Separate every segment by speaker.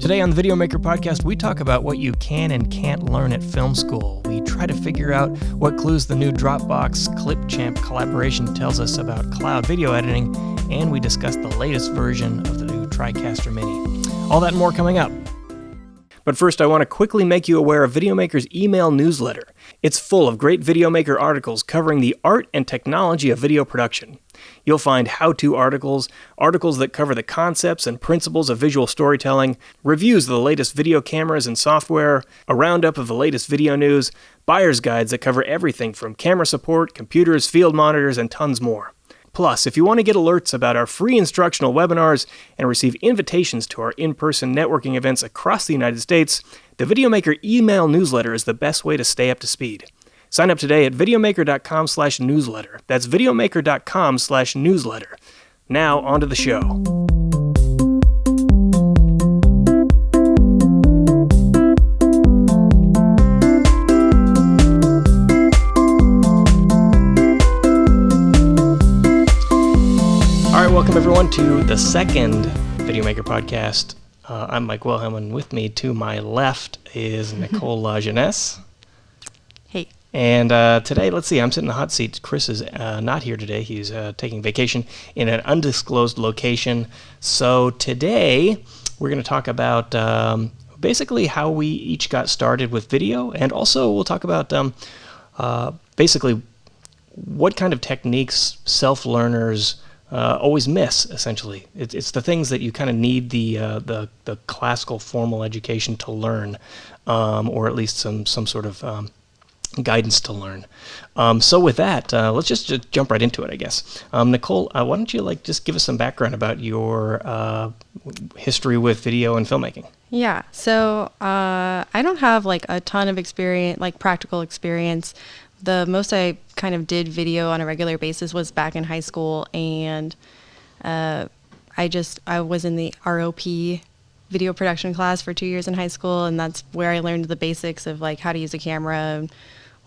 Speaker 1: Today on the Videomaker Podcast, we talk about what you can and can't learn at film school. We try to figure out what clues the new Dropbox Clipchamp collaboration tells us about cloud video editing, and we discuss the latest version of the new TriCaster Mini. All that and more coming up. But first, I want to quickly make you aware of Videomaker's email newsletter. It's full of great Videomaker articles covering the art and technology of video production. You'll find how-to articles, articles that cover the concepts and principles of visual storytelling, reviews of the latest video cameras and software, a roundup of the latest video news, buyer's guides that cover everything from camera support, computers, field monitors, and tons more. Plus, if you want to get alerts about our free instructional webinars and receive invitations to our in-person networking events across the United States, the Videomaker email newsletter is the best way to stay up to speed. Sign up today at videomaker.com/newsletter. That's videomaker.com/newsletter. Now, on to the show. Welcome everyone to the second Videomaker Podcast. I'm Mike Wilhelm, and with me to my left is Nicole Lajeunesse.
Speaker 2: Hey.
Speaker 1: And today, let's see, I'm sitting in the hot seat. Chris is not here today. He's taking vacation in an undisclosed location. So today, we're going to talk about basically how we each got started with video, and also we'll talk about basically what kind of techniques self-learners always miss, essentially. It's the things that you kind of need the classical formal education to learn, or at least some sort of guidance to learn. So with that, let's just jump right into it, I guess. Nicole, why don't you just give us some background about your history with video and filmmaking?
Speaker 2: Yeah, so I don't have a ton of experience, practical experience. The most I kind of did video on a regular basis was back in high school, and I was in the ROP video production class for 2 years in high school, and that's where I learned the basics of how to use a camera, and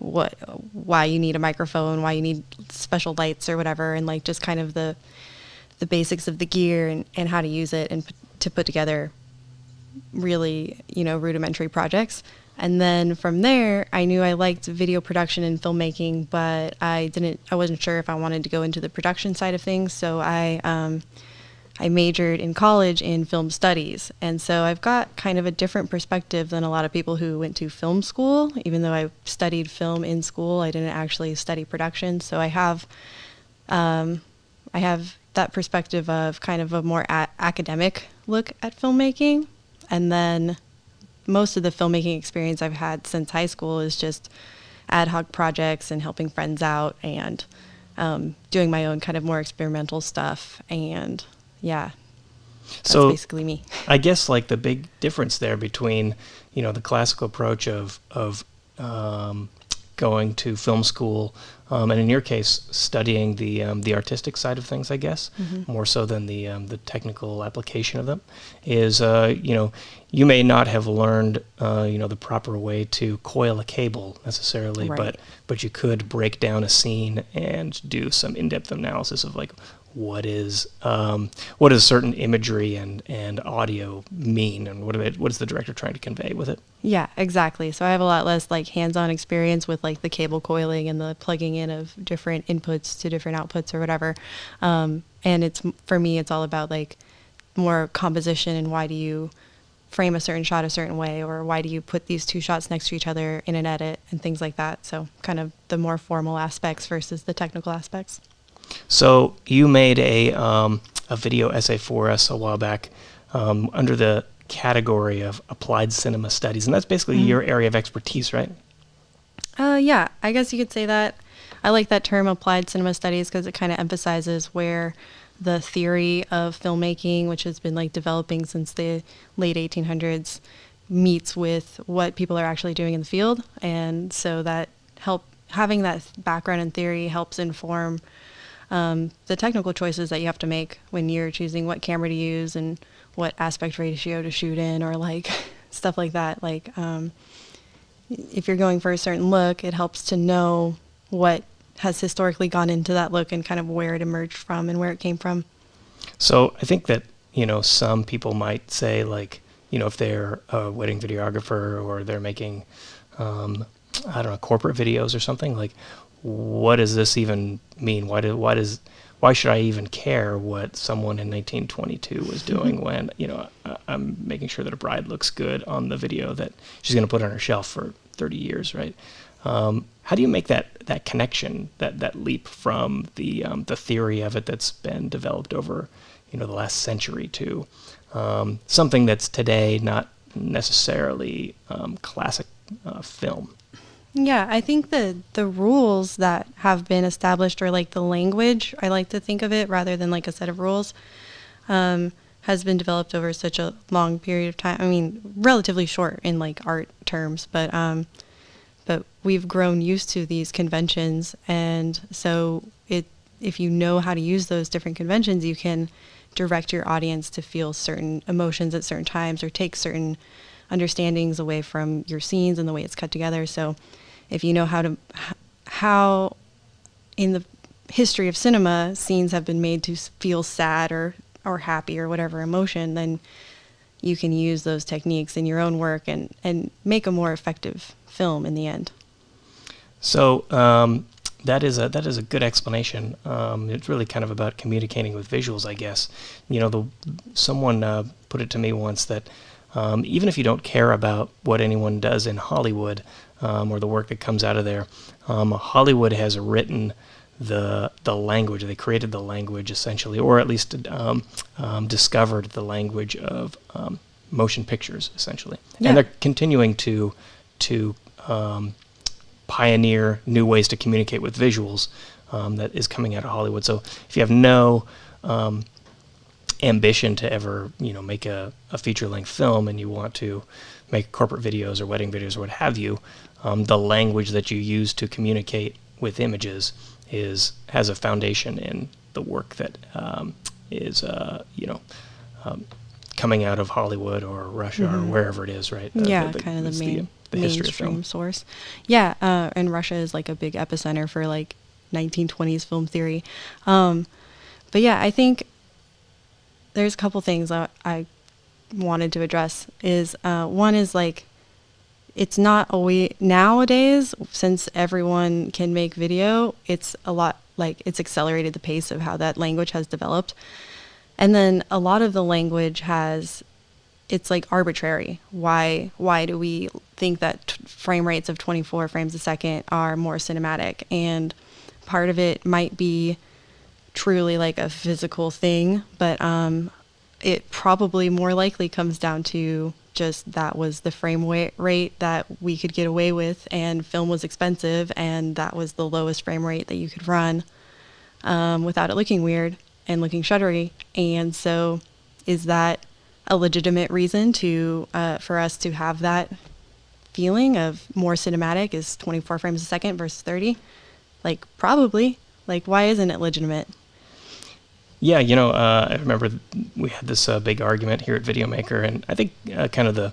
Speaker 2: why you need a microphone, why you need special lights or whatever, and just kind of the basics of the gear and how to use it and to put together really rudimentary projects. And then from there, I knew I liked video production and filmmaking, but I wasn't sure if I wanted to go into the production side of things. So I majored in college in film studies. And so I've got kind of a different perspective than a lot of people who went to film school. Even though I studied film in school, I didn't actually study production. So I have that perspective of kind of a more academic look at filmmaking. And then most of the filmmaking experience I've had since high school is just ad hoc projects and helping friends out and doing my own kind of more experimental stuff. And yeah, that's basically me.
Speaker 1: I guess the big difference there between, the classical approach of going to film school, and in your case, studying the artistic side of things, I guess, more so than the technical application of them, is you may not have learned the proper way to coil a cable necessarily,
Speaker 2: right.
Speaker 1: but you could break down a scene and do some in-depth analysis of what is certain imagery and audio mean, and what is the director trying to convey with it?
Speaker 2: Yeah, exactly. So I have a lot less hands-on experience with the cable coiling and the plugging in of different inputs to different outputs or whatever. And for me, it's all about more composition and why do you frame a certain shot a certain way, or why do you put these two shots next to each other in an edit and things like that. So kind of the more formal aspects versus the technical aspects.
Speaker 1: So you made a video essay for us a while back under the category of applied cinema studies, and that's basically your area of expertise, right?
Speaker 2: Yeah, I guess you could say that. I like that term, applied cinema studies, because it kind of emphasizes where the theory of filmmaking, which has been developing since the late 1800s, meets with what people are actually doing in the field, and so that having that background in theory helps inform the technical choices that you have to make when you're choosing what camera to use and what aspect ratio to shoot in, or stuff like that. If you're going for a certain look, it helps to know what has historically gone into that look and kind of where it emerged from and where it came from.
Speaker 1: So I think that, some people might say if they're a wedding videographer or they're making, I don't know, corporate videos or something, like, what does this even mean? Why should I even care what someone in 1922 was doing when, I'm making sure that a bride looks good on the video that she's going to put on her shelf for 30 years, right? How do you make that connection, that leap from the theory of it that's been developed over, the last century to something that's today not necessarily classic film?
Speaker 2: Yeah, I think the rules that have been established, or like the language, I like to think of it rather than like a set of rules, has been developed over such a long period of time. I mean, relatively short in like art terms, but we've grown used to these conventions, and so if you know how to use those different conventions, you can direct your audience to feel certain emotions at certain times, or take certain understandings away from your scenes and the way it's cut together. So if you know how in the history of cinema scenes have been made to feel sad or happy or whatever emotion, then you can use those techniques in your own work and make a more effective film in the end.
Speaker 1: So that is a good explanation. It's really kind of about communicating with visuals, I guess. Someone put it to me once that even if you don't care about what anyone does in Hollywood or the work that comes out of there, Hollywood has written the language. They created the language essentially, or at least discovered the language of motion pictures essentially, and they're continuing to pioneer new ways to communicate with visuals that is coming out of Hollywood. So if you have no ambition to ever, make a feature-length film, and you want to make corporate videos or wedding videos or what have you, the language that you use to communicate with images has a foundation in the work that is coming out of Hollywood or Russia or wherever it is, right?
Speaker 2: Kind of the mainstream source. Yeah, and Russia is like a big epicenter for like 1920s film theory. But yeah, I think there's a couple things that I wanted to address. One is like, it's not always nowadays, since everyone can make video, it's a lot like it's accelerated the pace of how that language has developed. And then a lot of the language it's like arbitrary. Why do we think that frame rates of 24 frames a second are more cinematic? And part of it might be truly like a physical thing, but it probably more likely comes down to just that was the frame rate that we could get away with, and film was expensive, and that was the lowest frame rate that you could run without it looking weird and looking shuddery. And so is that a legitimate reason for us to have that feeling of more cinematic is 24 frames a second versus 30? Like, probably. Like, why isn't it legitimate?
Speaker 1: Yeah, I remember we had this big argument here at Videomaker, and I think kind of the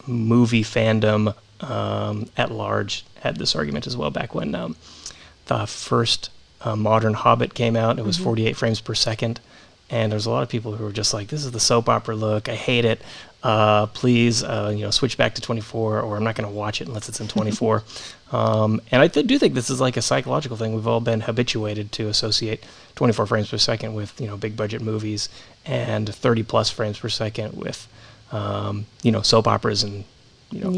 Speaker 1: movie fandom at large had this argument as well back when the first modern Hobbit came out. It was 48 frames per second, and there's a lot of people who were just like, this is the soap opera look, I hate it, please switch back to 24, or I'm not going to watch it unless it's in 24. And I do think this is like a psychological thing. We've all been habituated to associate 24 frames per second with big budget movies, and 30 plus frames per second with soap operas and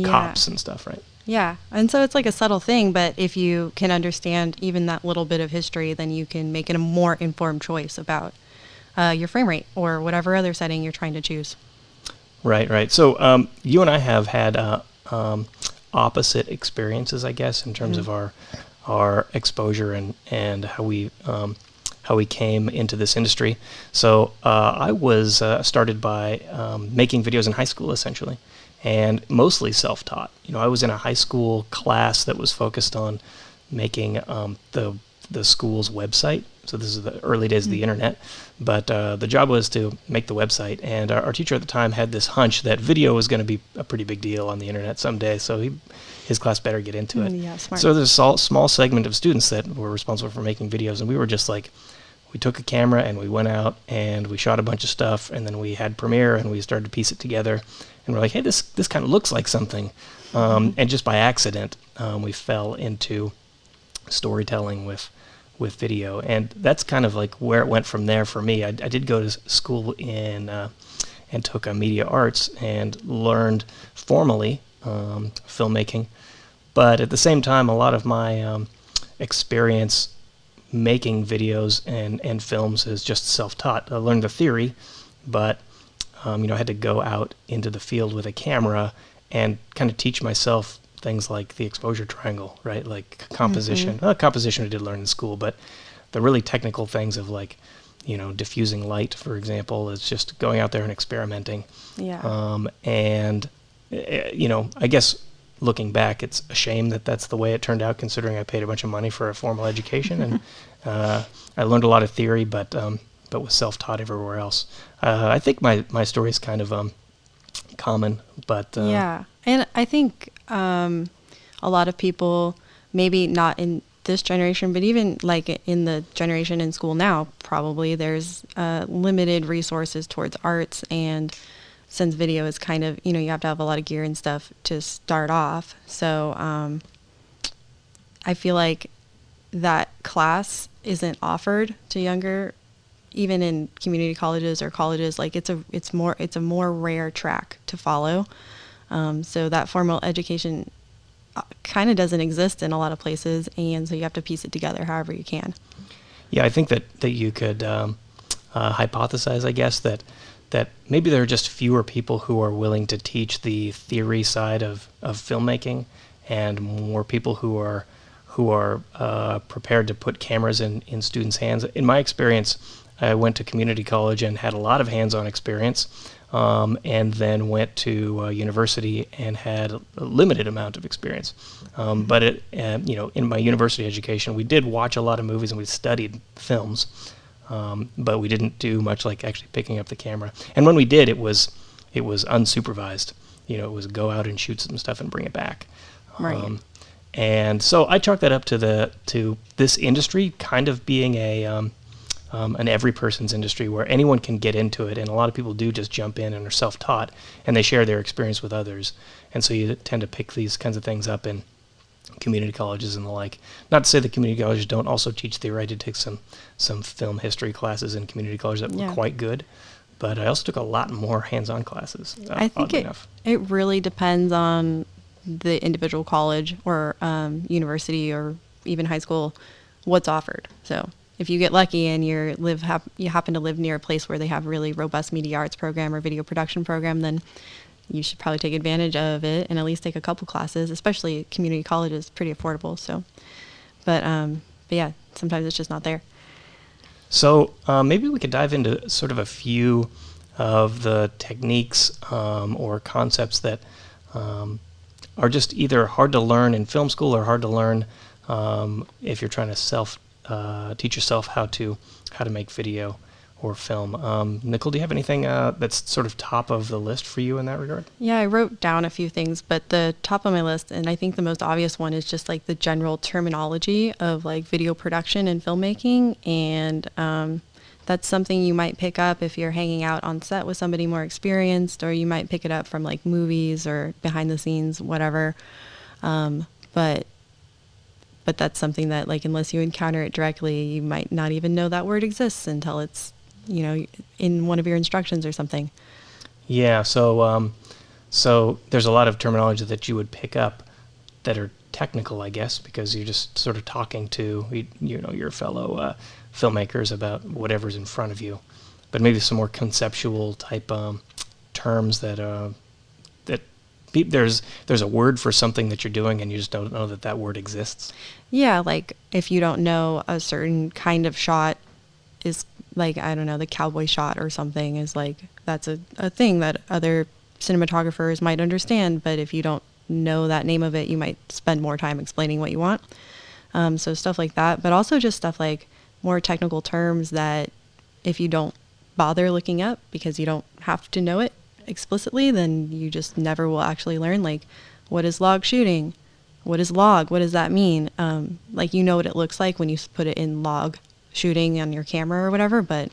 Speaker 1: cops and stuff, right?
Speaker 2: Yeah, and so it's like a subtle thing, but if you can understand even that little bit of history, then you can make it a more informed choice about your frame rate or whatever other setting you're trying to choose. Right.
Speaker 1: So you and I have had opposite experiences, I guess, in terms of our exposure and how we came into this industry. So I was started by making videos in high school, essentially, and mostly self-taught. I was in a high school class that was focused on making the school's website. So this is the early days of the internet, but the job was to make the website, and our teacher at the time had this hunch that video was going to be a pretty big deal on the internet someday, so his class better get into it.
Speaker 2: Yeah, smart.
Speaker 1: So there's a small segment of students that were responsible for making videos, and we were just like, we took a camera and we went out and we shot a bunch of stuff, and then we had Premiere and we started to piece it together, and we're like, hey, this kind of looks like something. And just by accident, we fell into storytelling with video, and that's kind of like where it went from there for me. I did go to school and took a media arts and learned formally filmmaking, but at the same time, a lot of my experience making videos and films is just self-taught. I learned the theory, but I had to go out into the field with a camera and kind of teach myself things like the exposure triangle, right? Like composition. Composition I did learn in school, but the really technical things of like, diffusing light, for example, is just going out there and experimenting.
Speaker 2: Yeah.
Speaker 1: And, I guess looking back, it's a shame that that's the way it turned out, considering I paid a bunch of money for a formal education. And I learned a lot of theory, but was self-taught everywhere else. I think my story is kind of common, but...
Speaker 2: yeah. And I think a lot of people, maybe not in this generation, but even like in the generation in school now, probably there's limited resources towards arts, and since video is kind of, you have to have a lot of gear and stuff to start off. So I feel like that class isn't offered to younger, even in community colleges or colleges. Like it's a more rare track to follow. So that formal education kind of doesn't exist in a lot of places, and so you have to piece it together however you can.
Speaker 1: Yeah, I think that you could hypothesize, I guess, that maybe there are just fewer people who are willing to teach the theory side of filmmaking, and more people who are prepared to put cameras in students' hands. In my experience, I went to community college and had a lot of hands-on experience, and then went to university and had a limited amount of experience. But in my university education, we did watch a lot of movies and we studied films, but we didn't do much like actually picking up the camera. And when we did, it was unsupervised. It was go out and shoot some stuff and bring it back.
Speaker 2: Right.
Speaker 1: And so I chalk that up to this industry kind of being an every person's industry where anyone can get into it, and a lot of people do just jump in and are self-taught, and they share their experience with others. And so you tend to pick these kinds of things up in community colleges and the like. Not to say that community colleges don't also teach theory. I did take some film history classes in community colleges that were quite good, but I also took a lot more hands-on classes.
Speaker 2: I think it really depends on the individual college or university or even high school, what's offered. So if you get lucky and you happen to live near a place where they have really robust media arts program or video production program, then you should probably take advantage of it and at least take a couple classes. Especially community college is pretty affordable. So, but yeah, sometimes it's just not there.
Speaker 1: So maybe we could dive into sort of a few of the techniques or concepts that are just either hard to learn in film school or hard to learn if you're trying to teach yourself how to make video or film. Nicole, do you have anything that's sort of top of the list for you in that regard?
Speaker 2: Yeah, I wrote down a few things, but the top of my list, and I think the most obvious one, is just like the general terminology of like video production and filmmaking. And that's something you might pick up if you're hanging out on set with somebody more experienced, or you might pick it up from like movies or behind the scenes, whatever. But that's something that, like, unless you encounter it directly, you might not even know that word exists until it's, in one of your instructions or something.
Speaker 1: Yeah, so there's a lot of terminology that you would pick up that are technical, I guess, because you're just sort of talking to, your fellow filmmakers about whatever's in front of you. But maybe some more conceptual type terms that there's a word for something that you're doing and you just don't know that word exists.
Speaker 2: Yeah, like if you don't know a certain kind of shot is like, I don't know, the cowboy shot or something is like, that's a thing that other cinematographers might understand, but if you don't know that name of it, you might spend more time explaining what you want. So stuff like that, but also just stuff like more technical terms that if you don't bother looking up because you don't have to know it explicitly, then you just never will actually learn. Like, what is log shooting? What is log? What does that mean? Like, what it looks like when you put it in log shooting on your camera or whatever, but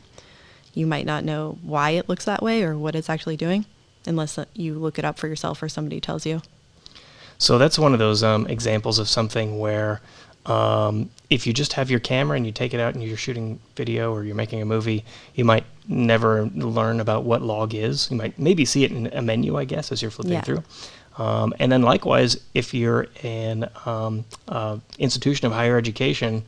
Speaker 2: you might not know why it looks that way or what it's actually doing unless you look it up for yourself or somebody tells you.
Speaker 1: So that's one of those examples of something where if you just have your camera and you take it out and you're shooting video or you're making a movie, you might never learn about what log is. You might maybe see it in a menu, I guess, as you're flipping through. And then likewise, if you're an institution of higher education,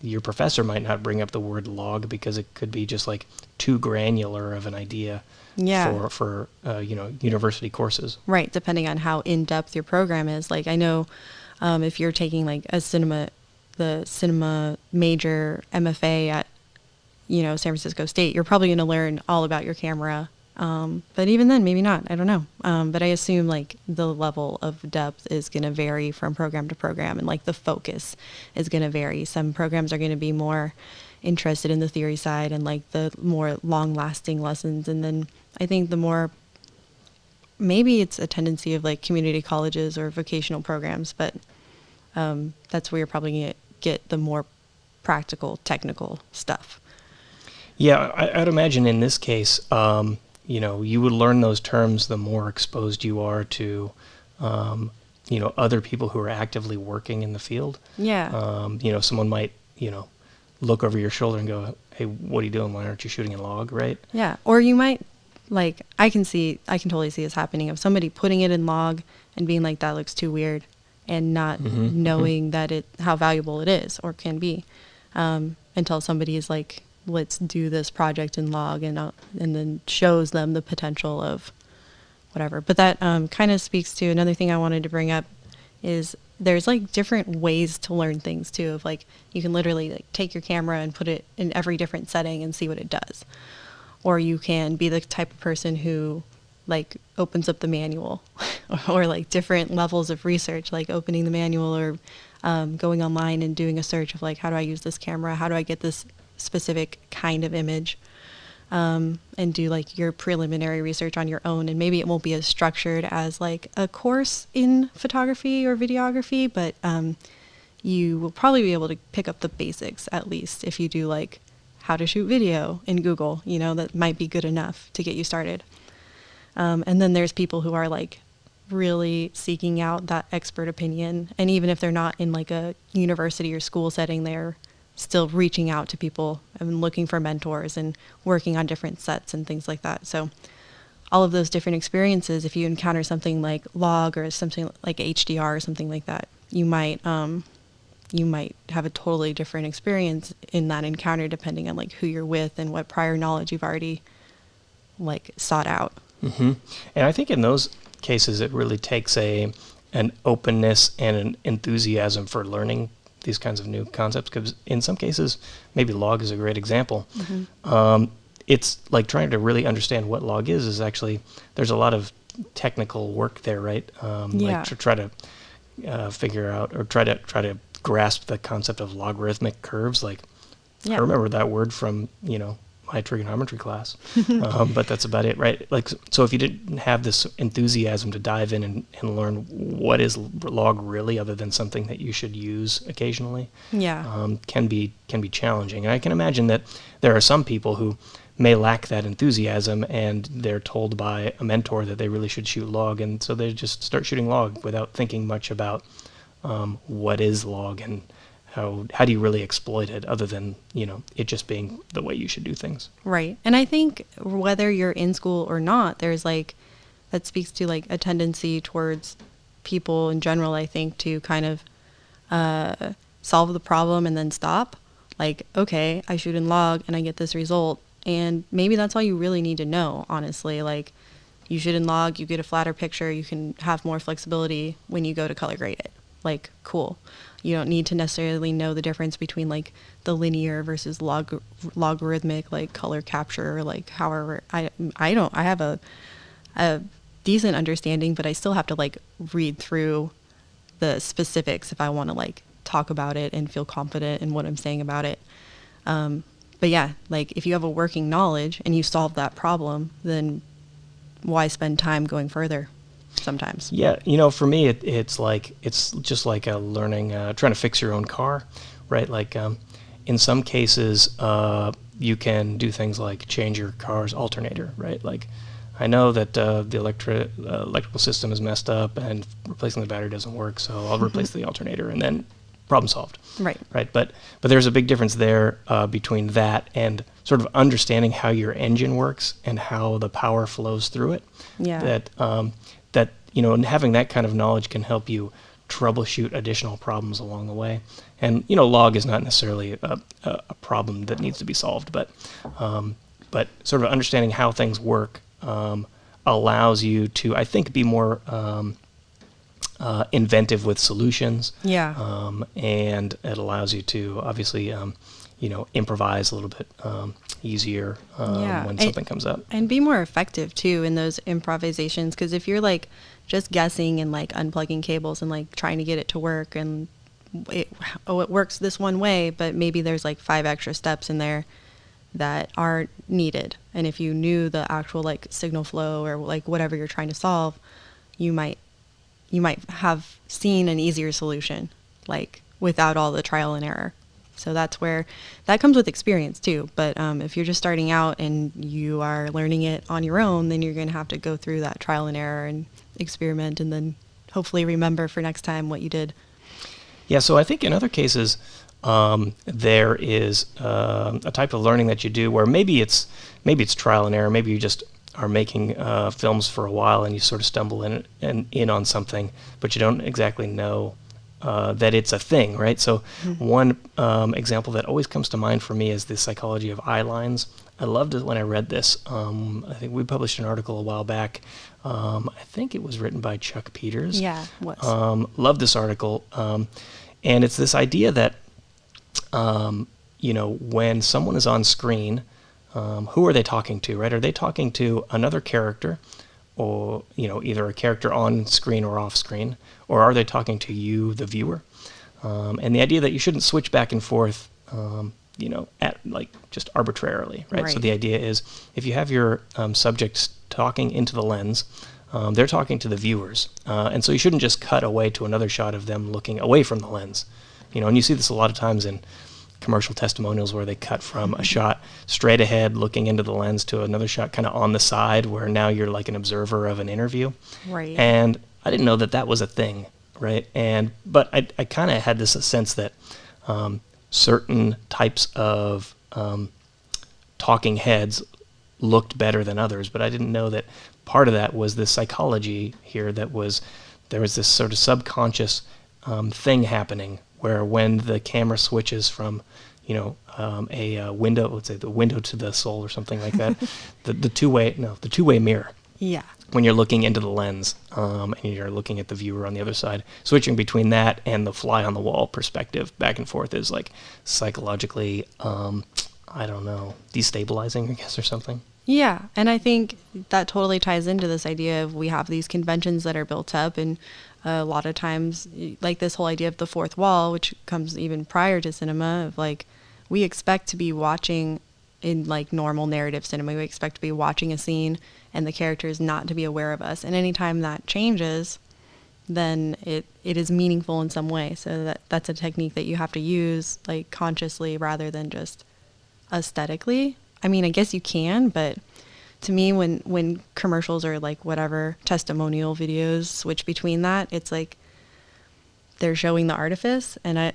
Speaker 1: your professor might not bring up the word log because it could be just like too granular of an idea for university courses.
Speaker 2: Right, depending on how in-depth your program is. Like I know if you're taking like the cinema major MFA at San Francisco State, you're probably going to learn all about your camera. But even then, maybe not. I don't know. But I assume like the level of depth is going to vary from program to program, and like the focus is going to vary. Some programs are going to be more interested in the theory side and like the more long-lasting lessons, and then I think the more maybe it's a tendency of like community colleges or vocational programs, but that's where you're probably going to get the more practical, technical stuff.
Speaker 1: Yeah, I'd imagine in this case, you would learn those terms the more exposed you are to, other people who are actively working in the field.
Speaker 2: Yeah.
Speaker 1: Someone might, look over your shoulder and go, "Hey, what are you doing? Why aren't you shooting in log?" Right? Yeah.
Speaker 2: Or you might, like, I can totally see this happening of somebody putting it in log and being like, "That looks too weird," and not knowing that how valuable it is or can be, until somebody is like, let's do this project in log and then shows them the potential of whatever. But that kind of speaks to another thing I wanted to bring up is there's like different ways to learn things too. Of like you can literally like take your camera and put it in every different setting and see what it does. Or you can be the type of person who like opens up the manual or like different levels of research, like opening the manual or going online and doing a search of like, how do I use this camera? How do I get this specific kind of image, and do like your preliminary research on your own. And maybe it won't be as structured as like a course in photography or videography, but you will probably be able to pick up the basics at least if you do like how to shoot video in Google, that might be good enough to get you started. And then there's people who are like really seeking out that expert opinion, and even if they're not in like a university or school setting, they're still reaching out to people and looking for mentors and working on different sets and things like that. So all of those different experiences, if you encounter something like log or something like HDR or something like that, you might have a totally different experience in that encounter depending on like who you're with and what prior knowledge you've already like sought out.
Speaker 1: Mm-hmm. And I think in those cases it really takes an openness and an enthusiasm for learning these kinds of new concepts, because in some cases, maybe log is a great example. It's like trying to really understand what log is actually, there's a lot of technical work there, right? Like to try to figure out or try to grasp the concept of logarithmic curves. Like I remember that word from, my trigonometry class, but that's about it, right? Like, so if you didn't have this enthusiasm to dive in and learn what is log really, other than something that you should use occasionally, can be challenging. And I can imagine that there are some people who may lack that enthusiasm, and they're told by a mentor that they really should shoot log, and so they just start shooting log without thinking much about what is log and how do you really exploit it, other than, it just being the way you should do things.
Speaker 2: Right. And I think whether you're in school or not, there's like, that speaks to like a tendency towards people in general, I think, to kind of solve the problem and then stop. Like, okay, I shoot in log and I get this result. And maybe that's all you really need to know, honestly. Like, you shoot in log, you get a flatter picture, you can have more flexibility when you go to color grade it. Like, cool. You don't need to necessarily know the difference between like the linear versus logarithmic, like color capture, like however, I have a decent understanding, but I still have to like read through the specifics if I want to like talk about it and feel confident in what I'm saying about it. But yeah, like if you have a working knowledge and you solve that problem, then why spend time going further? Sometimes.
Speaker 1: Yeah, for me, it's just like a learning, trying to fix your own car, right? Like in some cases, you can do things like change your car's alternator, right? Like, I know that the electrical system is messed up and replacing the battery doesn't work, so I'll replace the alternator, and then problem solved.
Speaker 2: Right.
Speaker 1: Right. But there's a big difference there between that and sort of understanding how your engine works and how the power flows through it.
Speaker 2: Yeah.
Speaker 1: That and having that kind of knowledge can help you troubleshoot additional problems along the way. And log is not necessarily a problem that needs to be solved, but sort of understanding how things work allows you to, I think, be more inventive with solutions.
Speaker 2: Yeah.
Speaker 1: And it allows you to obviously, improvise a little bit easier when something comes up.
Speaker 2: And be more effective too in those improvisations, because if you're like just guessing and like unplugging cables and like trying to get it to work, and it works this one way, but maybe there's like 5 extra steps in there that aren't needed. And if you knew the actual like signal flow or like whatever you're trying to solve, you might have seen an easier solution, like without all the trial and error. So that's where that comes with experience too. But if you're just starting out and you are learning it on your own, then you're going to have to go through that trial and error and experiment, and then hopefully remember for next time what you did.
Speaker 1: Yeah, so I think in other cases, there is a type of learning that you do where maybe it's trial and error. Maybe you just are making films for a while and you sort of stumble in on something, but you don't exactly know that it's a thing, right? So one example that always comes to mind for me is the psychology of eye lines. I loved it when I read this. I think we published an article a while back. I think it was written by Chuck Peters.
Speaker 2: Yeah, it was.
Speaker 1: Loved this article. And it's this idea that, when someone is on screen, who are they talking to, right? Are they talking to another character, or, either a character on screen or off screen, or are they talking to you, the viewer? And the idea that you shouldn't switch back and forth, at like just arbitrarily, right? So the idea is if you have your subjects talking into the lens, they're talking to the viewers. And so you shouldn't just cut away to another shot of them looking away from the lens. And you see this a lot of times in commercial testimonials where they cut from a shot straight ahead looking into the lens to another shot kind of on the side where now you're like an observer of an interview.
Speaker 2: Right.
Speaker 1: And I didn't know that was a thing, right? But I kind of had this sense that certain types of talking heads looked better than others, but I didn't know that part of that was the psychology here, there was this sort of subconscious thing happening where when the camera switches from a window, let's say the window to the soul or something like that, the two-way mirror.
Speaker 2: Yeah.
Speaker 1: When you're looking into the lens and you're looking at the viewer on the other side, switching between that and the fly on the wall perspective back and forth is like psychologically, destabilizing, I guess, or something.
Speaker 2: Yeah, and I think that totally ties into this idea of we have these conventions that are built up, and a lot of times, like this whole idea of the fourth wall, which comes even prior to cinema, of like we expect to be watching in like normal narrative cinema, we expect to be watching a scene and the characters not to be aware of us. And anytime that changes, then it is meaningful in some way. So that's a technique that you have to use like consciously rather than just aesthetically. I mean, I guess you can, but to me, when commercials or like whatever testimonial videos switch between that, it's like they're showing the artifice, and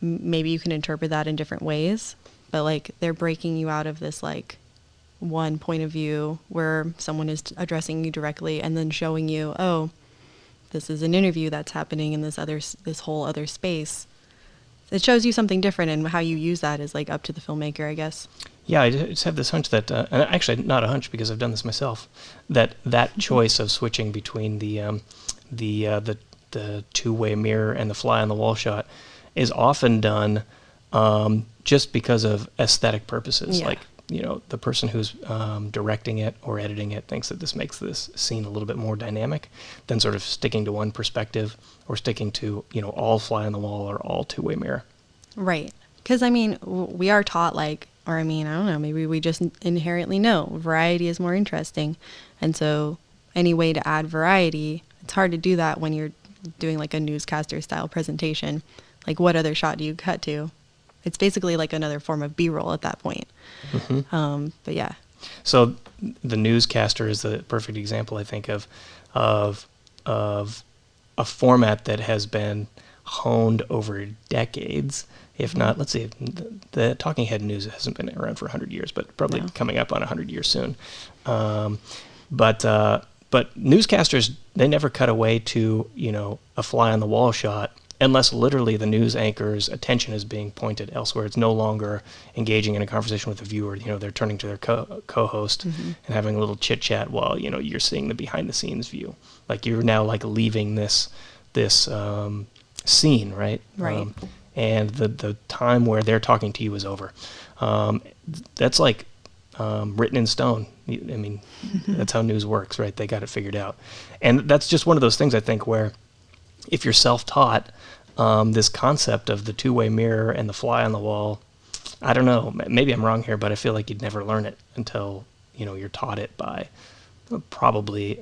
Speaker 2: maybe you can interpret that in different ways, but like they're breaking you out of this like one point of view where someone is addressing you directly and then showing you, oh, this is an interview that's happening in this whole other space. It shows you something different, and how you use that is like up to the filmmaker, I guess. Yeah,
Speaker 1: I just have this hunch that, and actually not a hunch because I've done this myself, that choice of switching between the two-way mirror and the fly on the wall shot is often done just because of aesthetic purposes.
Speaker 2: Yeah.
Speaker 1: Like, the person who's directing it or editing it thinks that this makes this scene a little bit more dynamic than sort of sticking to one perspective or sticking to, all fly on the wall or all two-way mirror.
Speaker 2: Right. Because, I mean, we are taught I don't know, maybe we just inherently know variety is more interesting. And so any way to add variety, it's hard to do that when you're doing like a newscaster style presentation. Like what other shot do you cut to? it's basically like another form of B-roll at that point. But yeah.
Speaker 1: So the newscaster is the perfect example, I think, of a format that has been honed over decades. If not, let's see, the talking head news hasn't been around for 100 years, but probably coming up on 100 years soon. But newscasters, they never cut away to, a fly on the wall shot unless literally the news anchor's attention is being pointed elsewhere. It's no longer engaging in a conversation with the viewer. They're turning to their co-host and having a little chit chat while, you're seeing the behind the scenes view. Like you're now like leaving this scene, right?
Speaker 2: Right.
Speaker 1: And the time where they're talking to you is over. That's like written in stone. I mean, that's how news works, right? They got it figured out. And that's just one of those things, I think, where if you're self-taught, this concept of the two-way mirror and the fly on the wall, I don't know, maybe I'm wrong here, but I feel like you'd never learn it until, you're taught it by probably,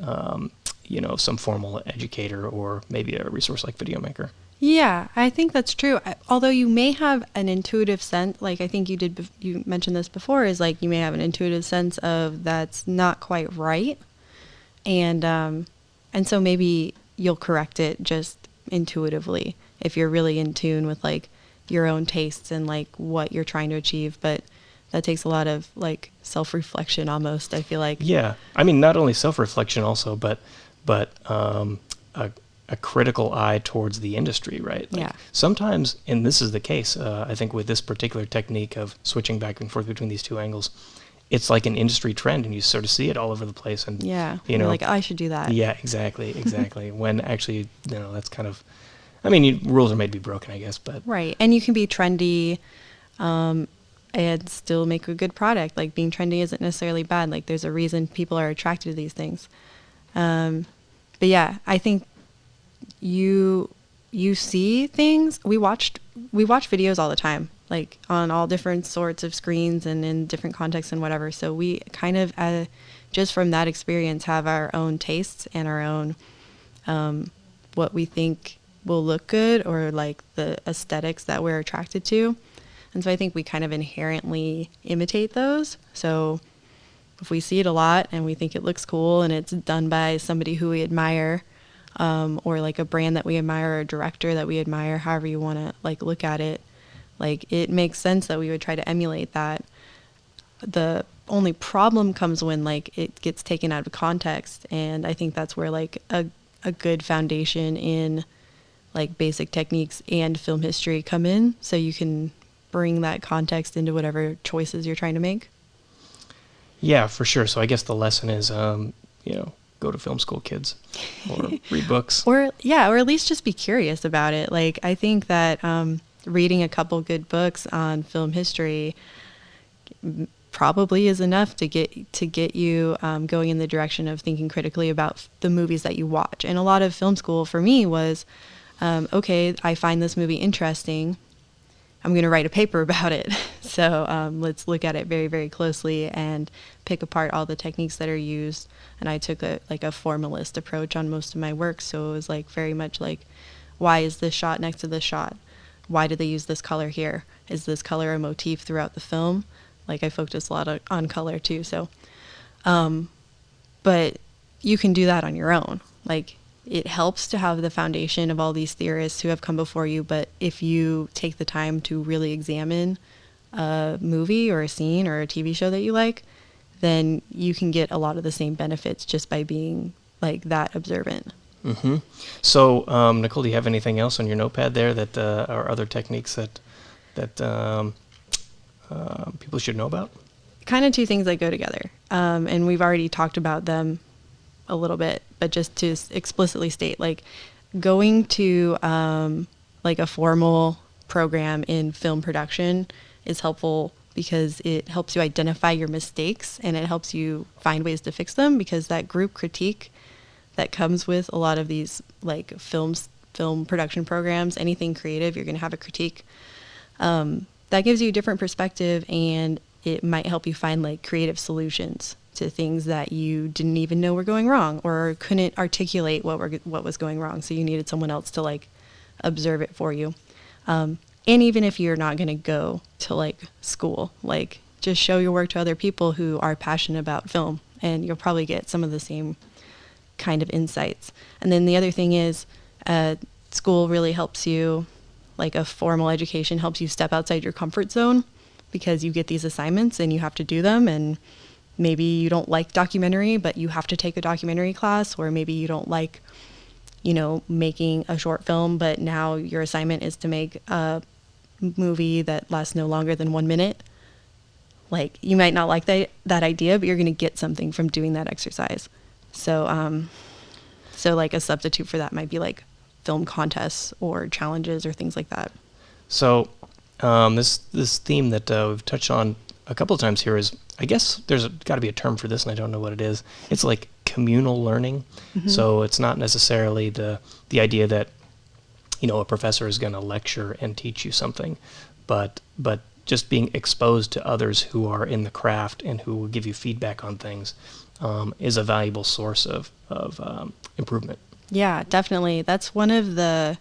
Speaker 1: some formal educator or maybe a resource like Videomaker.
Speaker 2: Yeah, I think that's true. Although you may have an intuitive sense, like I think you mentioned this before, is like you may have an intuitive sense of that's not quite right. And so maybe you'll correct it just intuitively if you're really in tune with like your own tastes and like what you're trying to achieve. But that takes a lot of like self-reflection almost, I feel like.
Speaker 1: Yeah. I mean, not only self-reflection also, but a critical eye towards the industry, right? Like sometimes, and this is the case, I think with this particular technique of switching back and forth between these two angles, it's like an industry trend and you sort of see it all over the place. And
Speaker 2: you're like, I should do that.
Speaker 1: Yeah, exactly. When actually, that's kind of, rules are made to be broken, I guess, but.
Speaker 2: Right. And you can be trendy, and still make a good product. Like being trendy isn't necessarily bad. Like there's a reason people are attracted to these things. But yeah, I think you see things. We watch videos all the time, like on all different sorts of screens and in different contexts and whatever. So we kind of, just from that experience, have our own tastes and our own what we think will look good or like the aesthetics that we're attracted to. And so I think we kind of inherently imitate those. So if we see it a lot and we think it looks cool and it's done by somebody who we admire, or like a brand that we admire or a director that we admire, however you want to like look at it, like it makes sense that we would try to emulate that. The only problem comes when like it gets taken out of context. And I think that's where like a good foundation in like basic techniques and film history come in. So you can bring that context into whatever choices you're trying to make.
Speaker 1: Yeah, for sure. So I guess the lesson is, go to film school, kids, or read books.
Speaker 2: or at least just be curious about it. Like, I think that reading a couple good books on film history probably is enough to get you going in the direction of thinking critically about the movies that you watch. And a lot of film school for me was, okay, I find this movie interesting. I'm going to write a paper about it. So let's look at it very, very closely and pick apart all the techniques that are used. And I took a formalist approach on most of my work. So it was like very much like, why is this shot next to this shot? Why did they use this color here? Is this color a motif throughout the film? Like I focused a lot on color too. So, but you can do that on your own. Like, it helps to have the foundation of all these theorists who have come before you, but if you take the time to really examine a movie or a scene or a TV show that you like, then you can get a lot of the same benefits just by being like that observant.
Speaker 1: Mm-hmm. So, Nicole, do you have anything else on your notepad there that are other techniques that people should know about?
Speaker 2: Kind of two things that go together, and we've already talked about them a little bit, but just to explicitly state, like going to like a formal program in film production is helpful because it helps you identify your mistakes and it helps you find ways to fix them, because that group critique that comes with a lot of these like film production programs, anything creative, you're going to have a critique. That gives you a different perspective, and it might help you find like creative solutions to things that you didn't even know were going wrong or couldn't articulate what was going wrong. So you needed someone else to like observe it for you. And even if you're not going to go to like school, like just show your work to other people who are passionate about film, and you'll probably get some of the same kind of insights. And then the other thing is, school really helps you, like a formal education helps you step outside your comfort zone, because you get these assignments and you have to do them. And maybe you don't like documentary, but you have to take a documentary class, or maybe you don't like, making a short film, but now your assignment is to make a movie that lasts no longer than 1 minute. Like, you might not like that idea, but you're going to get something from doing that exercise. So, like a substitute for that might be like film contests or challenges or things like that.
Speaker 1: So, this theme that we've touched on a couple of times here is, I guess there's got to be a term for this, and I don't know what it is. It's like communal learning. Mm-hmm. So it's not necessarily the idea that, a professor is going to lecture and teach you something, but just being exposed to others who are in the craft and who will give you feedback on things is a valuable source of improvement. Yeah,
Speaker 2: definitely. That's one of the,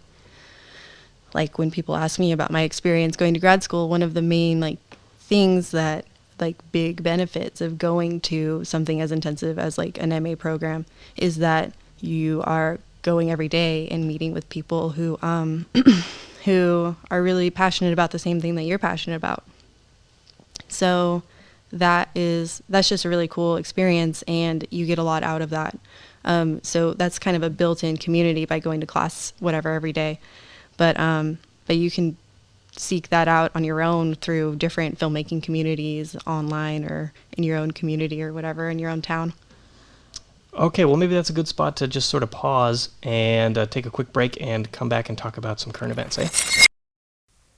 Speaker 2: like, when people ask me about my experience going to grad school, one of the main, like, things that, like, big benefits of going to something as intensive as, like, an MA program is that you are going every day and meeting with people who who are really passionate about the same thing that you're passionate about. So that's just a really cool experience, and you get a lot out of that. So that's kind of a built-in community by going to class, whatever, every day. But you can seek that out on your own through different filmmaking communities online, or in your own community, or whatever, in your own town.
Speaker 1: Okay, well, maybe that's a good spot to just sort of pause and take a quick break and come back and talk about some current events, eh?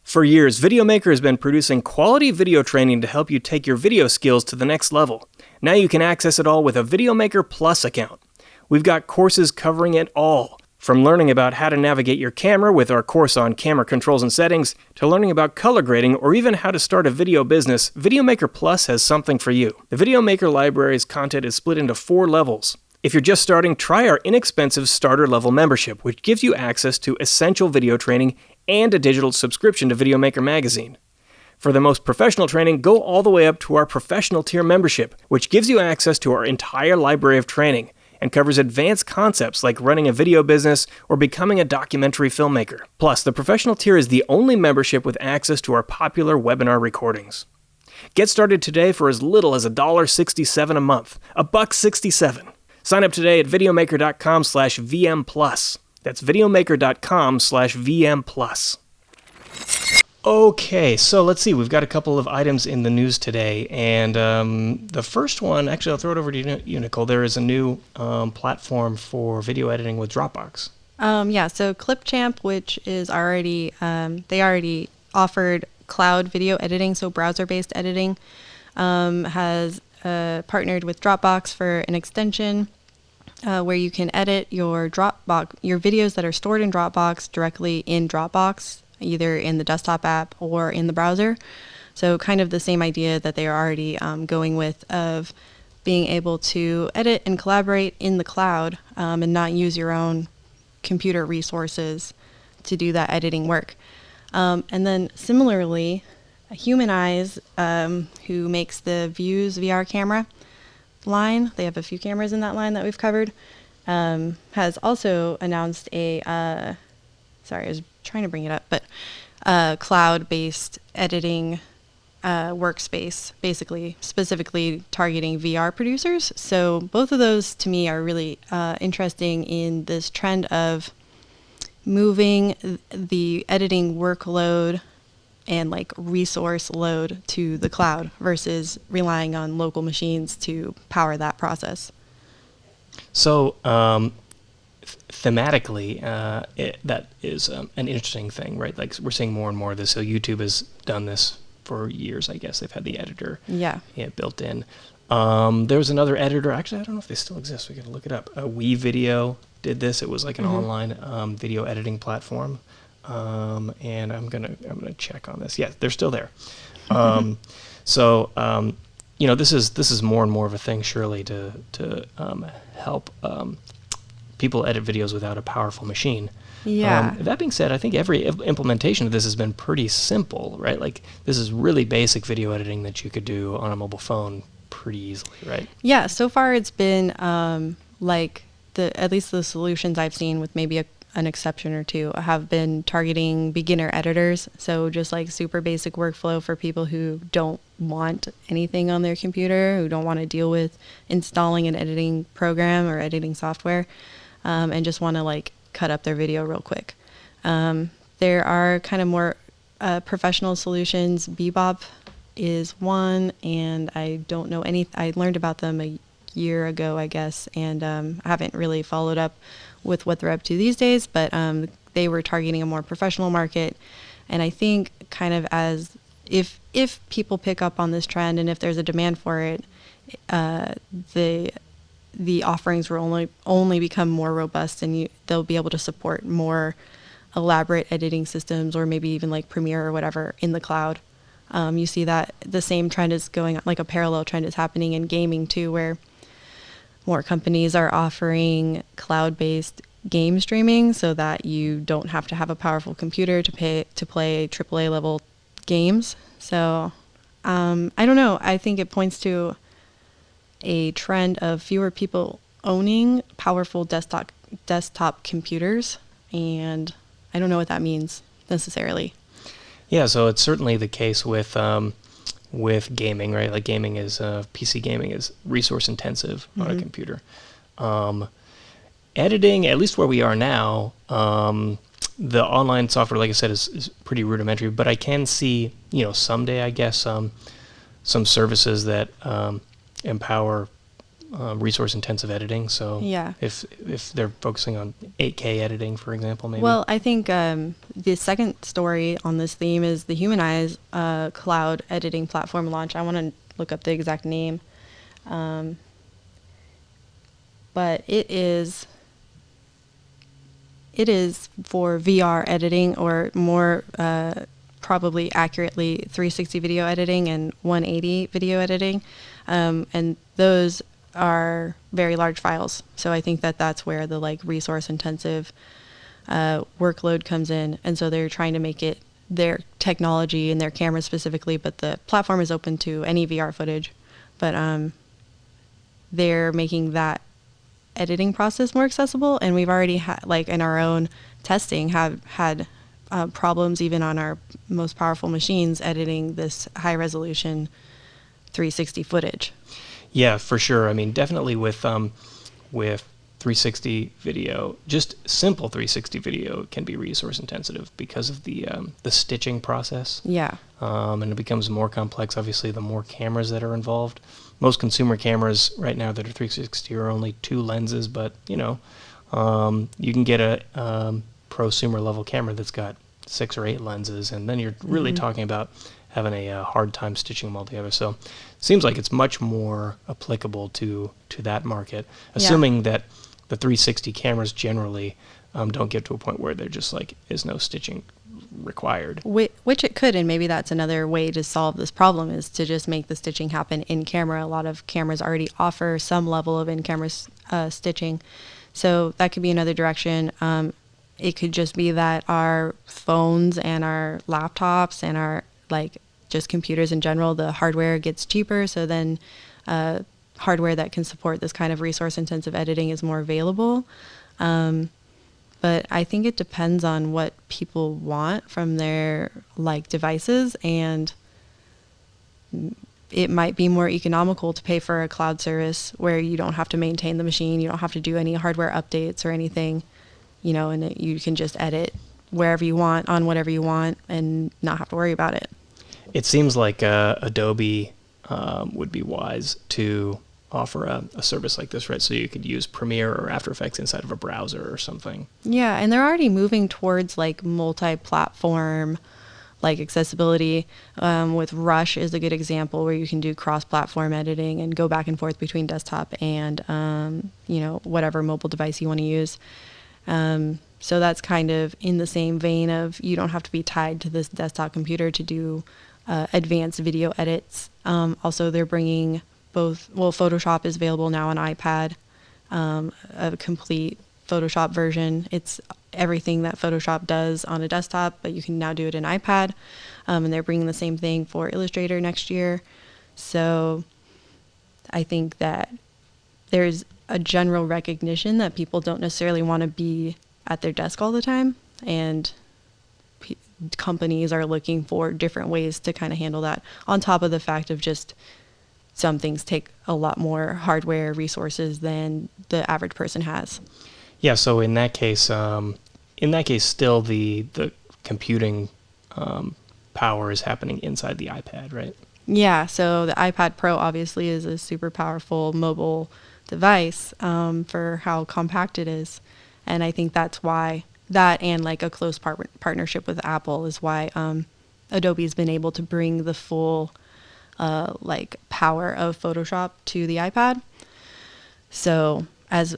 Speaker 1: For years, Videomaker has been producing quality video training to help you take your video skills to the next level. Now you can access it all with a Videomaker Plus account. We've got courses covering it all, from learning about how to navigate your camera with our course on camera controls and settings, to learning about color grading, or even how to start a video business. Videomaker Plus has something for you. The Videomaker library's content is split into 4 levels. If you're just starting, try our inexpensive starter level membership, which gives you access to essential video training and a digital subscription to Videomaker magazine. For the most professional training, go all the way up to our professional tier membership, which gives you access to our entire library of training and covers advanced concepts like running a video business or becoming a documentary filmmaker. Plus, the professional tier is the only membership with access to our popular webinar recordings. Get started today for as little as $1.67 a month, $1.67. Sign up today at videomaker.com/VM+. That's videomaker.com/VM+. Okay, so let's see. We've got a couple of items in the news today, and the first one, actually, I'll throw it over to you, Nicole. There is a new platform for video editing with Dropbox.
Speaker 2: So Clipchamp, which is already, they already offered cloud video editing, so browser-based editing, has partnered with Dropbox for an extension where you can edit your videos that are stored in Dropbox directly in Dropbox, either in the desktop app or in the browser. So kind of the same idea that they are already going with, of being able to edit and collaborate in the cloud and not use your own computer resources to do that editing work. And then similarly, Humanized, who makes the Views VR camera line, they have a few cameras in that line that we've covered, has also announced a, sorry, I was trying to bring it up, but cloud-based editing workspace, basically specifically targeting VR producers. So both of those to me are really interesting in this trend of moving the editing workload and like resource load to the cloud versus relying on local machines to power that process.
Speaker 1: So thematically, that is an interesting thing, right? Like, we're seeing more and more of this. So YouTube has done this for years, I guess. They've had the editor built in. There's another editor. Actually, I don't know if they still exist. We got to look it up. WeVideo did this. It was like an online video editing platform. And I'm gonna check on this. Yeah, they're still there. So this is more and more of a thing, surely, to help people edit videos without a powerful machine.
Speaker 2: Yeah.
Speaker 1: That being said, I think every implementation of this has been pretty simple, right? Like, this is really basic video editing that you could do on a mobile phone pretty easily, right?
Speaker 2: Yeah, so far it's been at least the solutions I've seen, with maybe an exception or two, have been targeting beginner editors. So just like super basic workflow for people who don't want anything on their computer, who don't want to deal with installing an editing program or editing software, and just want to like cut up their video real quick. There are kind of more professional solutions. Bebop is one, and I don't know I learned about them a year ago, I guess, and I haven't really followed up with what they're up to these days, but they were targeting a more professional market. And I think kind of as if people pick up on this trend and if there's a demand for it, the offerings will only become more robust, and they'll be able to support more elaborate editing systems, or maybe even like Premiere or whatever in the cloud. You see that the same trend is going on, like a parallel trend is happening in gaming too, where more companies are offering cloud-based game streaming so that you don't have to have a powerful computer to play AAA level games. So I don't know. I think it points to a trend of fewer people owning powerful desktop computers, and I don't know what that means necessarily.
Speaker 1: Yeah, so it's certainly the case with gaming, right? Like gaming is PC gaming is resource intensive on a computer. Editing, at least where we are now, the online software, like I said, is pretty rudimentary. But I can see, someday, I guess, some services that empower resource intensive editing. So
Speaker 2: yeah,
Speaker 1: if they're focusing on 8K editing, for example, maybe.
Speaker 2: Well, I think the second story on this theme is the Humanized Cloud editing platform launch. I want to look up the exact name, but it is for VR editing, or more probably accurately 360 video editing and 180 video editing, and those are very large files. So I think that's where the like resource intensive workload comes in, and so they're trying to make it their technology and their cameras specifically, but the platform is open to any VR footage, but they're making that editing process more accessible. And we've already had, like in our own testing, have had problems even on our most powerful machines editing this high resolution 360 footage.
Speaker 1: Yeah, for sure. I mean, definitely with 360 video, just simple 360 video can be resource intensive because of the stitching process.
Speaker 2: Yeah.
Speaker 1: And it becomes more complex, obviously, the more cameras that are involved. Most consumer cameras right now that are 360 are only 2 lenses, but, you can get a prosumer level camera that's got 6 or 8 lenses, and then you're really talking about having a hard time stitching them all together. So it seems like it's much more applicable to that market, assuming that the 360 cameras generally don't get to a point where there just like is no stitching required.
Speaker 2: Which it could, and maybe that's another way to solve this problem, is to just make the stitching happen in camera. A lot of cameras already offer some level of in-camera stitching, so that could be another direction. It could just be that our phones and our laptops and our just computers in general, the hardware gets cheaper, so then hardware that can support this kind of resource-intensive editing is more available. But I think it depends on what people want from their devices, and it might be more economical to pay for a cloud service where you don't have to maintain the machine, you don't have to do any hardware updates or anything, and you can just edit wherever you want on whatever you want and not have to worry about it.
Speaker 1: It seems like Adobe would be wise to offer a service like this, right? So you could use Premiere or After Effects inside of a browser or something.
Speaker 2: Yeah, and they're already moving towards multi-platform accessibility. With Rush is a good example where you can do cross-platform editing and go back and forth between desktop and whatever mobile device you want to use. So that's kind of in the same vein of you don't have to be tied to this desktop computer to do advanced video edits. Also, they're bringing Photoshop is available now on iPad, a complete Photoshop version. It's everything that Photoshop does on a desktop, but you can now do it in iPad. And they're bringing the same thing for Illustrator next year. So I think that there's a general recognition that people don't necessarily want to be at their desk all the time, and companies are looking for different ways to kind of handle that, on top of the fact of just some things take a lot more hardware resources than the average person has.
Speaker 1: Yeah, so in that case, still the computing power is happening inside the iPad, right?
Speaker 2: Yeah, so the iPad Pro obviously is a super powerful mobile device for how compact it is. And I think that's why that, and like a close partnership with Apple, is why Adobe's been able to bring the full like power of Photoshop to the iPad. So as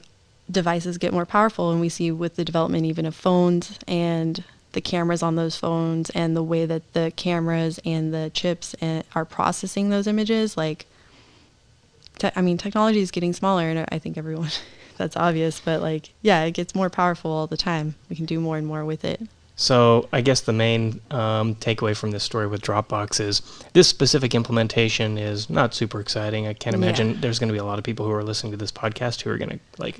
Speaker 2: devices get more powerful, and we see with the development even of phones and the cameras on those phones and the way that the cameras and the chips are processing those images, like, technology is getting smaller, and I think everyone, that's obvious, but like, yeah, it gets more powerful all the time. We can do more and more with it.
Speaker 1: So I guess the main takeaway from this story with Dropbox is this specific implementation is not super exciting. I can't imagine there's going to be a lot of people who are listening to this podcast who are going to like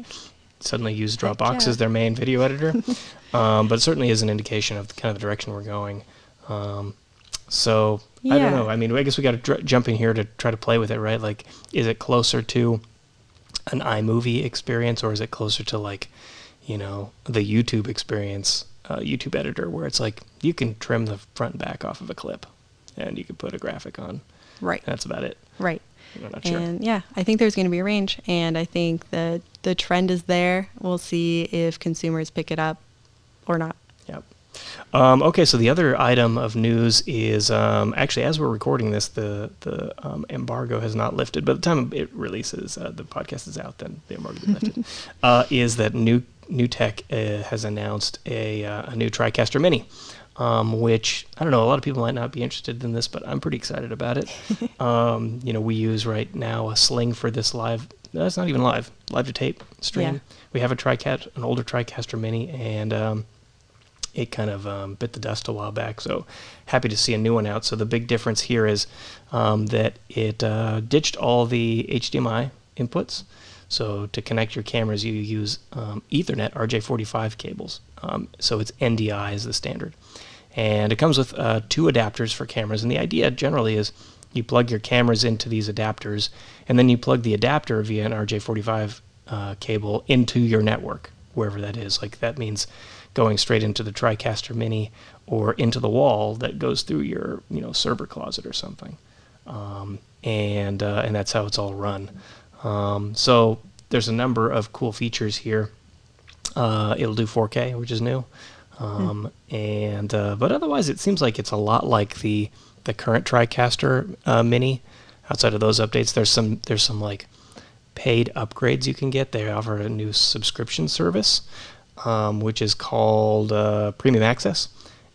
Speaker 1: suddenly use Dropbox as their main video editor. But it certainly is an indication of the kind of direction we're going. So I don't know. I mean, I guess we got to jump in here to try to play with it, right? Like, is it closer to an iMovie experience, or is it closer to like, the YouTube experience, YouTube editor, where it's like you can trim the front and back off of a clip, and you can put a graphic on.
Speaker 2: Right.
Speaker 1: That's about it.
Speaker 2: Right.
Speaker 1: I'm not sure.
Speaker 2: And yeah, I think there's going to be a range, and I think that the trend is there. We'll see if consumers pick it up or not.
Speaker 1: Yep. Okay, so the other item of news is actually, as we're recording this, the embargo has not lifted. By the time it releases, the podcast is out, then the embargo will be lifted. Is that New Tech has announced a new TriCaster Mini, which, I don't know, a lot of people might not be interested in this, but I'm pretty excited about it. We use right now a sling for this live. No, it's not even live to tape stream. Yeah. We have an older TriCaster Mini, and it kind of bit the dust a while back, so happy to see a new one out. So the big difference here is that it ditched all the HDMI inputs. So to connect your cameras, you use Ethernet RJ45 cables. So it's NDI is the standard. And it comes with 2 adapters for cameras, and the idea generally is you plug your cameras into these adapters, and then you plug the adapter via an RJ45 cable into your network, wherever that is. Like, that means going straight into the TriCaster Mini or into the wall that goes through your server closet or something, and that's how it's all run. So there's a number of cool features here. It'll do 4K, which is new, but otherwise it seems like it's a lot like the current TriCaster Mini. Outside of those updates, there's some like paid upgrades you can get. They offer a new subscription service, which is called Premium Access,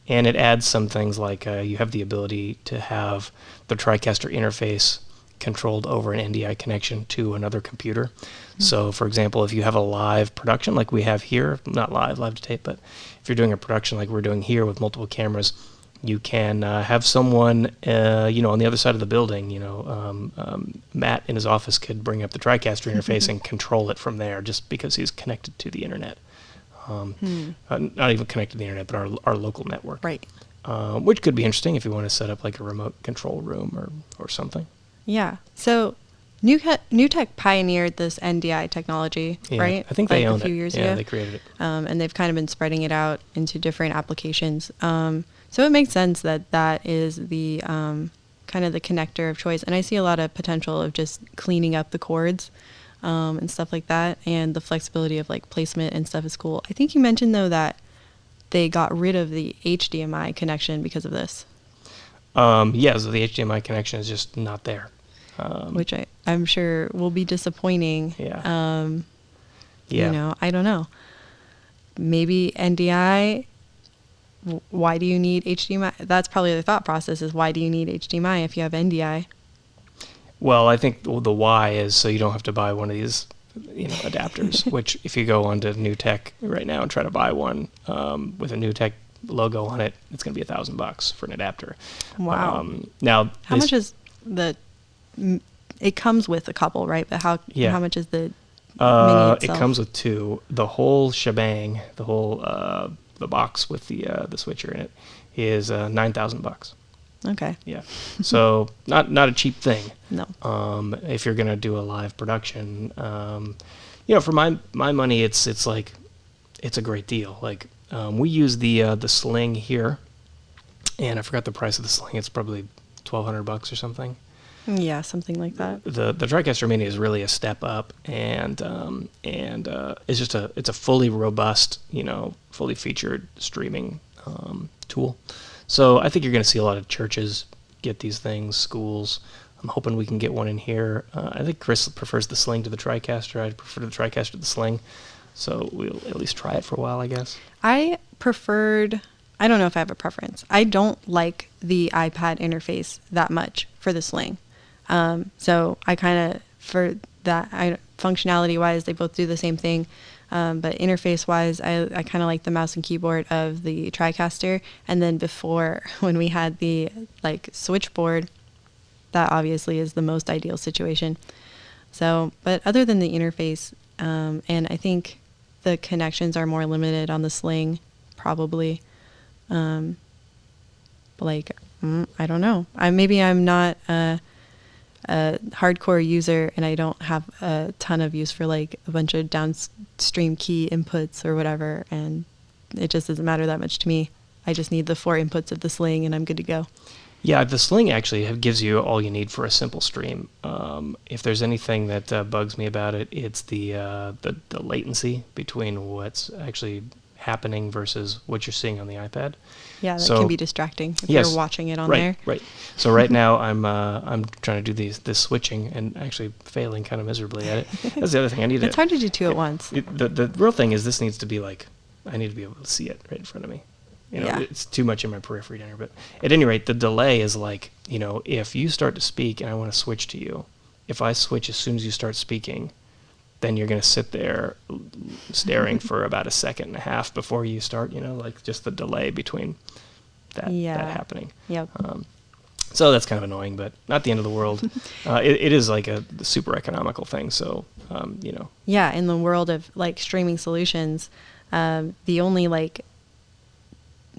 Speaker 1: and it adds some things like you have the ability to have the TriCaster interface controlled over an NDI connection to another computer. So, for example, if you have a live production like we have here, not live to tape, but if you're doing a production like we're doing here with multiple cameras, you can have someone, on the other side of the building, Matt in his office could bring up the TriCaster interface and control it from there just because he's connected to the internet. Not even connected to the internet, but our local network.
Speaker 2: Right.
Speaker 1: Which could be interesting if you want to set up like a remote control room or something.
Speaker 2: Yeah. So New Tech pioneered this NDI technology, right?
Speaker 1: I think they owned
Speaker 2: it a few years ago.
Speaker 1: Yeah, they created it.
Speaker 2: And they've kind of been spreading it out into different applications. So it makes sense that is the kind of the connector of choice. And I see a lot of potential of just cleaning up the cords and stuff like that. And the flexibility of like placement and stuff is cool. I think you mentioned, though, that they got rid of the HDMI connection because of this.
Speaker 1: So the HDMI connection is just not there.
Speaker 2: Which I'm sure will be disappointing.
Speaker 1: Yeah.
Speaker 2: I don't know. Maybe NDI, why do you need HDMI? That's probably the thought process, is why do you need HDMI if you have NDI?
Speaker 1: Well, I think the why is so you don't have to buy one of these adapters, which if you go onto New Tech right now and try to buy one with a New Tech logo on it, it's going to be $1,000 for an adapter.
Speaker 2: Wow.
Speaker 1: Now,
Speaker 2: how much is it comes with a couple, right? But how much is the Mini itself?
Speaker 1: It comes with two. The whole shebang, the whole the box with the switcher in it is $9,000.
Speaker 2: Okay.
Speaker 1: Yeah. So not a cheap thing.
Speaker 2: No.
Speaker 1: If you're gonna do a live production, for my money, it's like it's a great deal. Like we use the sling here, and I forgot the price of the sling. It's probably $1,200 or something.
Speaker 2: Yeah, something like that.
Speaker 1: The TriCaster Mini is really a step up, and it's a fully robust, fully featured streaming tool. So I think you're going to see a lot of churches get these things, schools. I'm hoping we can get one in here. I think Chris prefers the sling to the TriCaster. I prefer the TriCaster to the sling. So we'll at least try it for a while, I guess.
Speaker 2: I don't know if I have a preference. I don't like the iPad interface that much for the sling. So I kind of, for that, functionality-wise, they both do the same thing. But interface-wise, I kind of like the mouse and keyboard of the TriCaster. And then before, when we had the switchboard, that obviously is the most ideal situation. So, but other than the interface, and I think the connections are more limited on the sling, probably. I don't know. Maybe I'm not a hardcore user, and I don't have a ton of use for a bunch of downstream key inputs or whatever, and it just doesn't matter that much to me. I just need the 4 inputs of the sling, and I'm good to go.
Speaker 1: Yeah, the sling actually gives you all you need for a simple stream. If there's anything that bugs me about it, it's the latency between what's actually happening versus what you're seeing on the iPad.
Speaker 2: Yeah, that can be distracting if you're watching it on there.
Speaker 1: Right. So right now I'm trying to do this switching and actually failing kind of miserably at it. That's the other thing I need.
Speaker 2: It's hard to do two at once.
Speaker 1: The real thing is this needs to be I need to be able to see it right in front of me. It's too much in my periphery down here. But at any rate, the delay is if you start to speak and I want to switch to you, if I switch as soon as you start speaking, then you're going to sit there staring for about 1.5 seconds before you start, just the delay between that happening.
Speaker 2: Yep.
Speaker 1: So that's kind of annoying, but not the end of the world. It is a super economical thing. So,
Speaker 2: Yeah, in the world of streaming solutions, the only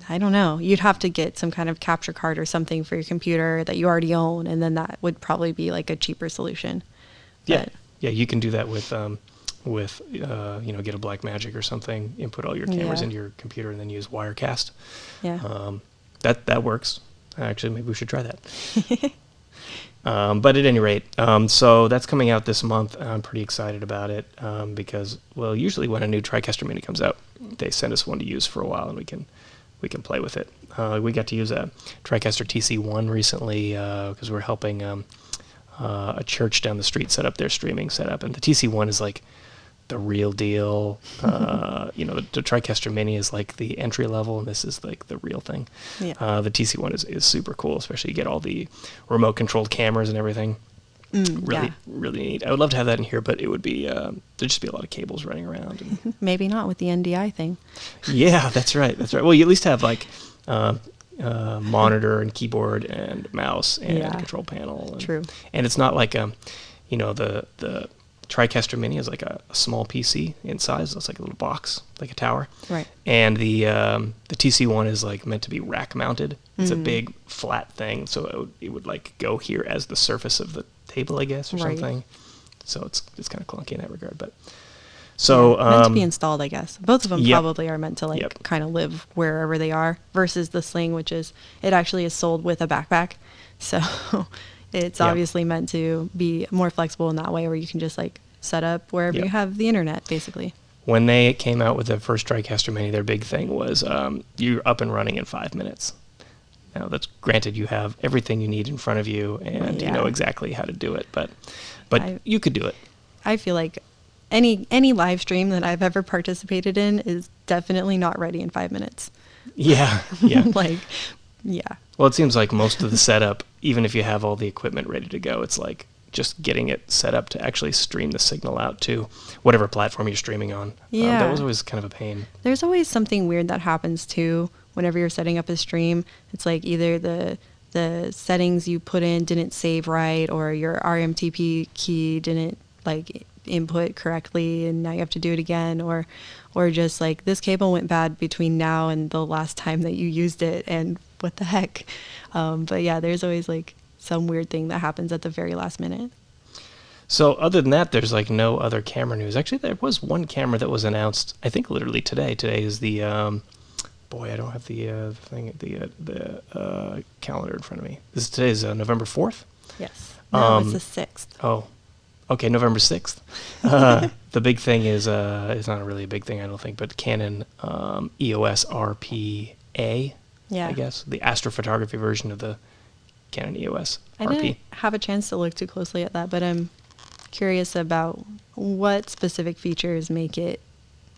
Speaker 2: I don't know, you'd have to get some kind of capture card or something for your computer that you already own, and then that would probably be a cheaper solution.
Speaker 1: Yeah. Yeah, you can do that with get a Blackmagic or something, input all your cameras into your computer, and then use Wirecast.
Speaker 2: Yeah.
Speaker 1: That works. Actually, maybe we should try that. But at any rate, so that's coming out this month. I'm pretty excited about it because, usually when a new TriCaster Mini comes out, they send us one to use for a while, and we can play with it. We got to use a TriCaster TC1 recently because we're helping a church down the street set up their streaming setup, and the TC1 is the real deal. The TriCaster Mini is the entry level, and this is the real thing.
Speaker 2: Yeah.
Speaker 1: The TC1 is super cool, especially you get all the remote controlled cameras and everything. Really neat. I would love to have that in here, but it would be there'd just be a lot of cables running around. And
Speaker 2: maybe not with the NDI thing.
Speaker 1: Yeah, that's right. Well, you at least have monitor and keyboard and mouse and control panel.
Speaker 2: True.
Speaker 1: And it's not the TriCaster Mini is a small PC in size. It's a little box, like a tower.
Speaker 2: Right.
Speaker 1: And the TC1 is meant to be rack mounted. It's a big flat thing, so it would go here as the surface of the table, I guess, or something. So it's kind of clunky in that regard, but so
Speaker 2: meant to be installed, I guess. Both of them probably are meant to kind of live wherever they are, versus the sling, which it actually is sold with a backpack, so it's obviously meant to be more flexible in that way, where you can just set up wherever you have the internet, basically.
Speaker 1: When they came out with the first TriCaster Mini, their big thing was you're up and running in 5 minutes. Now, that's granted, you have everything you need in front of you, and you know exactly how to do it, but you could do it. I
Speaker 2: feel like any live stream that I've ever participated in is definitely not ready in 5 minutes.
Speaker 1: Yeah.
Speaker 2: Yeah.
Speaker 1: Well, it seems like most of the setup, even if you have all the equipment ready to go, it's just getting it set up to actually stream the signal out to whatever platform you're streaming on.
Speaker 2: Yeah.
Speaker 1: That was always kind of a pain.
Speaker 2: There's always something weird that happens too whenever you're setting up a stream. It's like either the settings you put in didn't save right, or your RMTP key didn't like input correctly and now you have to do it again, or just like this cable went bad between now and the last time that you used it, and what the heck. But yeah, there's always like some weird thing that happens at the very last minute.
Speaker 1: So other than that, there's like no other camera news. Actually, there was one camera that was announced, I think literally today. Today is the, I don't have the thing, the calendar in front of me. Today's November 4th?
Speaker 2: Yes. No, it's the 6th.
Speaker 1: Oh, okay, November 6th. The big thing is, it's not really a big thing, I don't think, but Canon EOS RP-A,
Speaker 2: yeah.
Speaker 1: I guess, the astrophotography version of the Canon EOS RP.
Speaker 2: I didn't have a chance to look too closely at that, but I'm curious about what specific features make it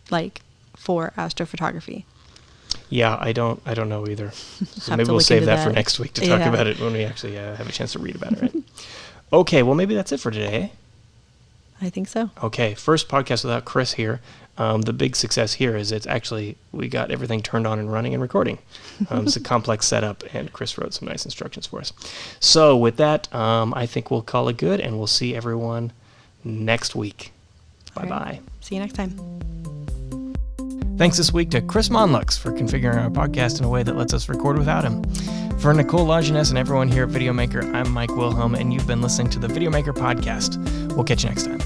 Speaker 2: like for astrophotography.
Speaker 1: Yeah, I don't know either. So maybe we'll save that for next week to talk about it when we actually have a chance to read about it, right? Okay, well maybe that's it for today.
Speaker 2: I think so.
Speaker 1: Okay, first podcast without Chris here. The big success here is we got everything turned on and running and recording. It's a complex setup, and Chris wrote some nice instructions for us. So with that, I think we'll call it good, and we'll see everyone next week. Bye-bye.
Speaker 2: Right. See you next time.
Speaker 1: Thanks this week to Chris Monlux for configuring our podcast in a way that lets us record without him. For Nicole Lajeunesse and everyone here at Videomaker, I'm Mike Wilhelm, and you've been listening to the Videomaker Podcast. We'll catch you next time.